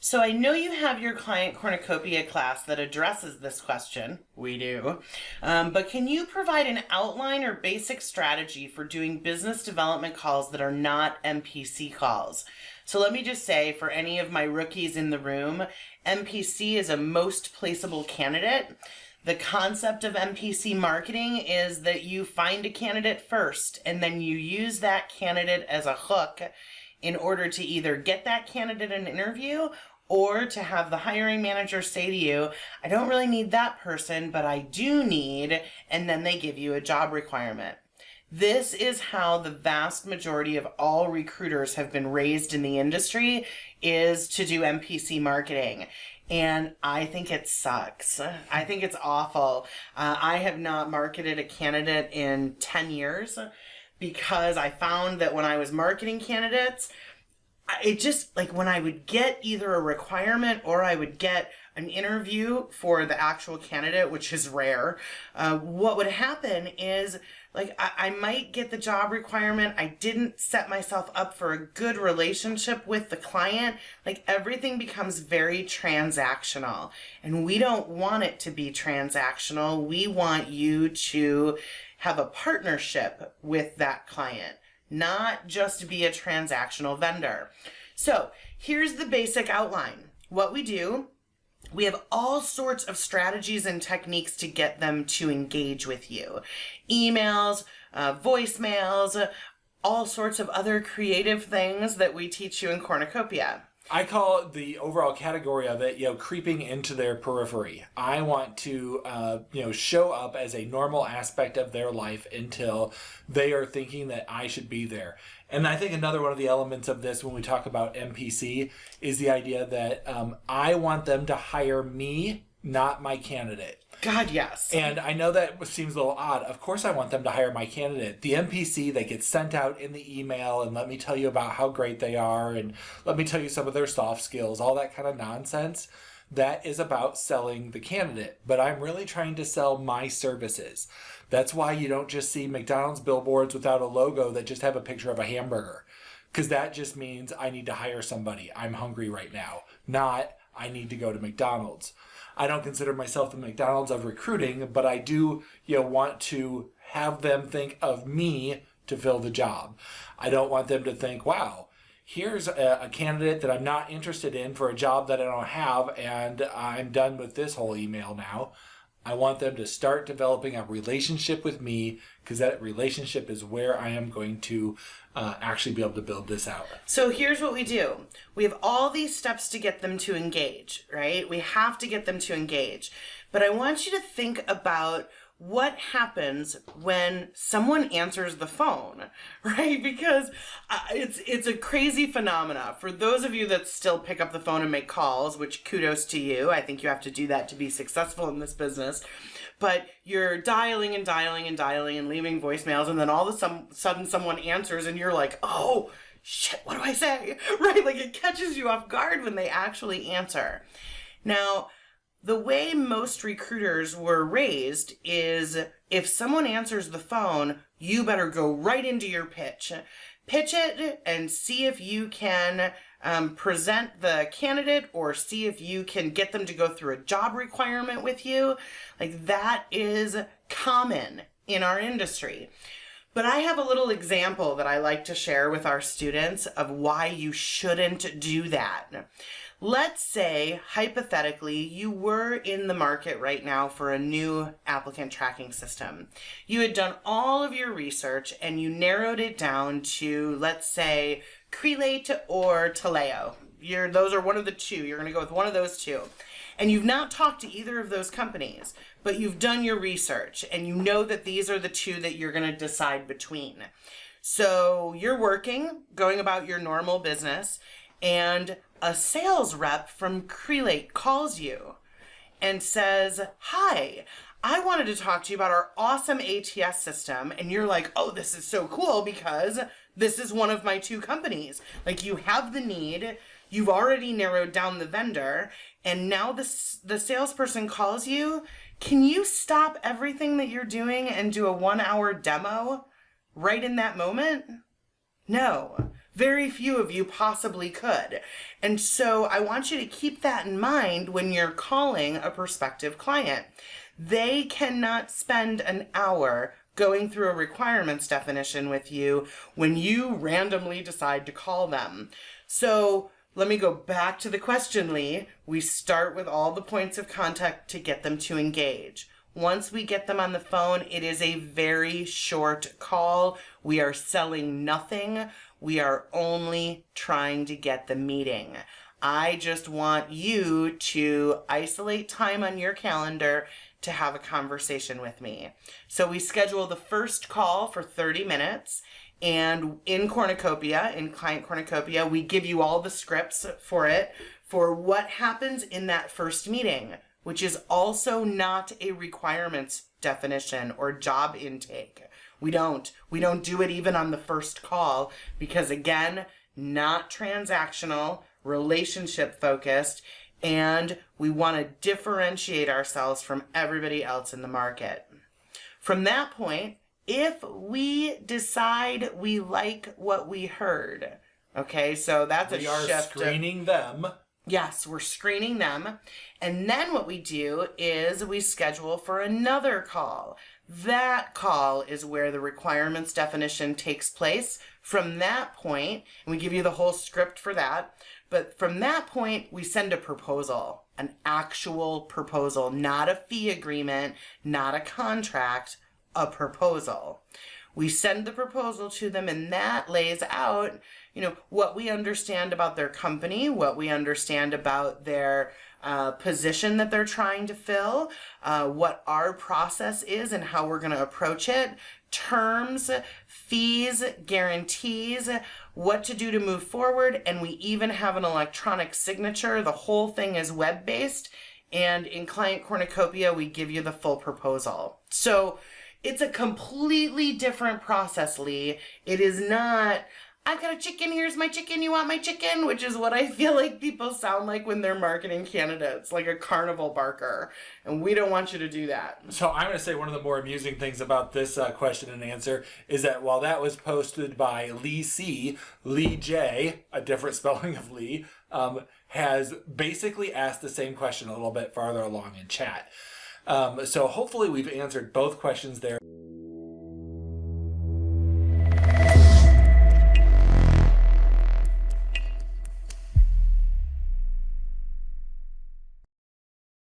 So I know you have your client cornucopia class that addresses this question. We do. But can you provide an outline or basic strategy for doing business development calls that are not MPC calls? So let me just say, for any of my rookies in the room, MPC is a most placeable candidate. The concept of MPC marketing is that you find a candidate first, and then you use that candidate as a hook in order to either get that candidate an interview or to have the hiring manager say to you, I don't really need that person, but I do need, and then they give you a job requirement. This is how the vast majority of all recruiters have been raised in the industry, is to do MPC marketing. And I think it sucks. I think it's awful. I have not marketed a candidate in 10 years because I found that when I was marketing candidates, it just, like, when I would get either a requirement or I would get an interview for the actual candidate, which is rare, what would happen is, like, I might get the job requirement. I didn't set myself up for a good relationship with the client. Like, everything becomes very transactional, and we don't want it to be transactional. We want you to have a partnership with that client, not just be a transactional vendor. So here's the basic outline. What we do, we have all sorts of strategies and techniques to get them to engage with you. Emails, voicemails, all sorts of other creative things that we teach you in Cornucopia. I call the overall category of it, creeping into their periphery. I want to, show up as a normal aspect of their life until they are thinking that I should be there. And I think another one of the elements of this when we talk about MPC is the idea that I want them to hire me, not my candidate. God, yes. And I know that seems a little odd. Of course I want them to hire my candidate. The MPC that gets sent out in the email and let me tell you about how great they are and let me tell you some of their soft skills, all that kind of nonsense, that is about selling the candidate. But I'm really trying to sell my services. That's why you don't just see McDonald's billboards without a logo that just have a picture of a hamburger. Because that just means I need to hire somebody. I'm hungry right now. Not I need to go to McDonald's. I don't consider myself the McDonald's of recruiting, but I do, want to have them think of me to fill the job. I don't want them to think, wow, here's a candidate that I'm not interested in for a job that I don't have, and I'm done with this whole email now. I want them to start developing a relationship with me, because that relationship is where I am going to actually be able to build this out. So here's what we do. We have all these steps to get them to engage, right? We have to get them to engage. But I want you to think about what happens when someone answers the phone, right? Because it's a crazy phenomena. For those of you that still pick up the phone and make calls, which kudos to you. I think you have to do that to be successful in this business. But you're dialing and dialing and dialing and leaving voicemails, and then all of a sudden someone answers and you're like, oh, shit, what do I say? Right? Like, it catches you off guard when they actually answer. Now, the way most recruiters were raised is if someone answers the phone, you better go right into your pitch. Pitch it and see if you can present the candidate or see if you can get them to go through a job requirement with you. Like, that is common in our industry. But I have a little example that I like to share with our students of why you shouldn't do that. Let's say, hypothetically, you were in the market right now for a new applicant tracking system. You had done all of your research and you narrowed it down to, let's say, Crelate or Thibeault. Those are one of the two. You're going to go with one of those two. And you've not talked to either of those companies, but you've done your research and you know that these are the two that you're going to decide between. So you're working, going about your normal business, and a sales rep from Crelate calls you and says, hi, I wanted to talk to you about our awesome ATS system. And you're like, oh, this is so cool because this is one of my two companies. Like, you have the need, you've already narrowed down the vendor, and now the salesperson calls you. Can you stop everything that you're doing and do a 1-hour demo right in that moment? No. Very few of you possibly could. And so I want you to keep that in mind when you're calling a prospective client. They cannot spend an hour going through a requirements definition with you when you randomly decide to call them. So let me go back to the question, Lee. We start with all the points of contact to get them to engage. Once we get them on the phone, it is a very short call. We are selling nothing. We are only trying to get the meeting. I just want you to isolate time on your calendar to have a conversation with me. So we schedule the first call for 30 minutes. And in Cornucopia, in Client Cornucopia, we give you all the scripts for it, for what happens in that first meeting, which is also not a requirements definition or job intake. We don't do it even on the first call because, again, not transactional, relationship focused, and we want to differentiate ourselves from everybody else in the market. From that point, if we decide we like what we heard, okay, so that's a shift. We are screening them. Yes, we're screening them. And then what we do is we schedule for another call. That call is where the requirements definition takes place. From that point, and we give you the whole script for that, but from that point, we send a proposal, an actual proposal, not a fee agreement, not a contract, a proposal. We send the proposal to them, and that lays out, what we understand about their company, what we understand about their position that they're trying to fill, what our process is and how we're going to approach it, terms, fees, guarantees, what to do to move forward, and we even have an electronic signature. The whole thing is web-based, and in Client Cornucopia, we give you the full proposal. So it's a completely different process, Lee. It is not, I've got a chicken, here's my chicken, you want my chicken? Which is what I feel like people sound like when they're marketing candidates, like a carnival barker. And we don't want you to do that. So I'm going to say one of the more amusing things about this question and answer is that while that was posted by Lee C, Lee J, a different spelling of Lee, has basically asked the same question a little bit farther along in chat. So hopefully we've answered both questions there.